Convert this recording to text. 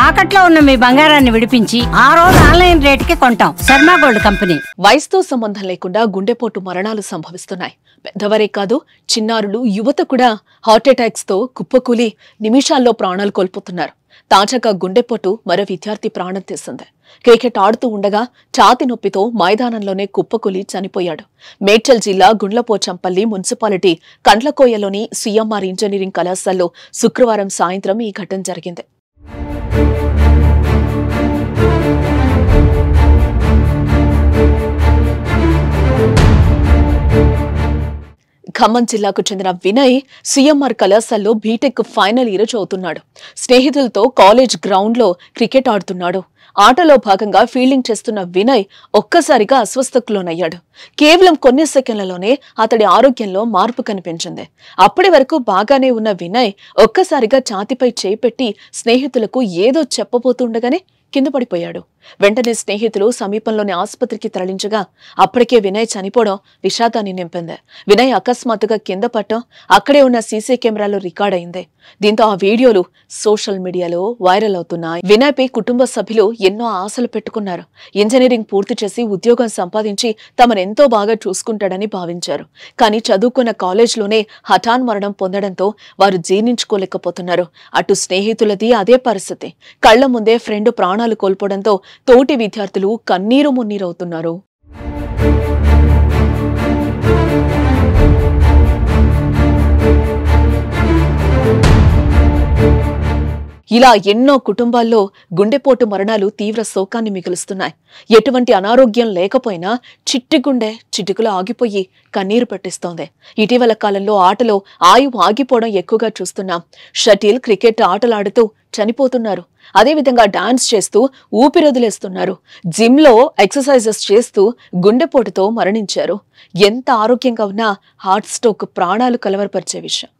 తాకట్లో ఉన్న మీ బంగారాన్ని విడిపించి ఆ రోజు ఆన్లైన్ రేటుకి కొంటాం. Sharma gold company. వయసుతో సంబంధం లేకుండా గుండెపోటు మరణాలు సంభవిస్తున్నాయి. పెద్దవరే కాదు, చిన్నారులు, యువత కూడా హార్ట్ అటాక్స్ తో కుప్పకూలి నిమిషాల్లో ప్రాణాలు కోల్పోతున్నారు. తాజాగా గుండెపోటు మరో విద్యార్థి ప్రాణం తీసింది. క్రికెట్ ఆడుతూ ఉండగా ఛాతి నొప్పితో మైదానంలోనే కుప్పకూలి చనిపోయాడు. మేడ్చల్ జిల్లా గుండ్లపోచంపల్లి మున్సిపాలిటీ కండ్లకోయలోని సిఎంఆర్ ఇంజనీరింగ్ కళాశాలలో శుక్రవారం సాయంత్రం ఈ ఘటన జరిగింది. ఖమ్మం జిల్లాకు చెందిన వినయ్ సిఎంఆర్ కళాశాలలో బీటెక్ ఫైనల్ ఇయర్ చదువుతున్నాడు. స్నేహితులతో కాలేజ్ గ్రౌండ్ లో క్రికెట్ ఆడుతున్నాడు. ఆటలో భాగంగా ఫీల్డింగ్ చేస్తున్న వినయ్ ఒక్కసారిగా అస్వస్థకు లోనయ్యాడు. కేవలం కొన్ని సెకండ్లలోనే అతడి ఆరోగ్యంలో మార్పు కనిపించింది. అప్పటి వరకు బాగానే ఉన్న వినయ్ ఒక్కసారిగా ఛాతిపై చేయి పెట్టి స్నేహితులకు ఏదో చెప్పబోతుండగానే కింద పడిపోయాడు. వెంటనే స్నేహితులు సమీపంలోని ఆసుపత్రికి తరలించగా అప్పటికే వినయ్ చనిపోవడం విషాదాన్ని నింపింది. వినయ్ అకస్మాత్తుగా కింద పడటం అక్కడే ఉన్న సీసీ కెమెరాలో రికార్డ్ అయింది. దీంతో ఆ వీడియోలు సోషల్ మీడియాలో వైరల్ అవుతున్నాయి. వినయ్ పై కుటుంబ సభ్యులు ఎన్నో ఆశలు పెట్టుకున్నారు. ఇంజనీరింగ్ పూర్తి చేసి ఉద్యోగం సంపాదించి తమనెంతో బాగా చూసుకుంటాడని భావించారు. కానీ చదువుకున్న కాలేజ్లోనే హఠాన్ మరణం పొందడంతో వారు జీర్ణించుకోలేకపోతున్నారు. అటు స్నేహితులది అదే పరిస్థితి. కళ్ల ముందే ఫ్రెండ్ ప్రాణాలు కోల్పోవడంతో తోటి విద్యార్థులు కన్నీరు మున్నీరవుతున్నారు. ఇలా ఎన్నో కుటుంబాల్లో గుండెపోటు మరణాలు తీవ్ర శోకాన్ని మిగులుస్తున్నాయి. ఎటువంటి అనారోగ్యం లేకపోయినా చిట్టి గుండె చిటికలో ఆగిపోయి కన్నీరు పెట్టిస్తోంది. ఇటీవల కాలంలో ఆటలో ఆయువు ఆగిపోవడం ఎక్కువగా చూస్తున్నాం. షటిల్, క్రికెట్ ఆటలాడుతూ చనిపోతున్నారు. అదేవిధంగా డాన్స్ చేస్తూ ఊపిరొదిలేస్తున్నారు. జిమ్లో ఎక్సర్సైజెస్ చేస్తూ గుండెపోటుతో మరణించారు. ఎంత ఆరోగ్యంగా ఉన్నా హార్ట్ స్ట్రోక్ ప్రాణాలు కలవరపరిచే విషయం.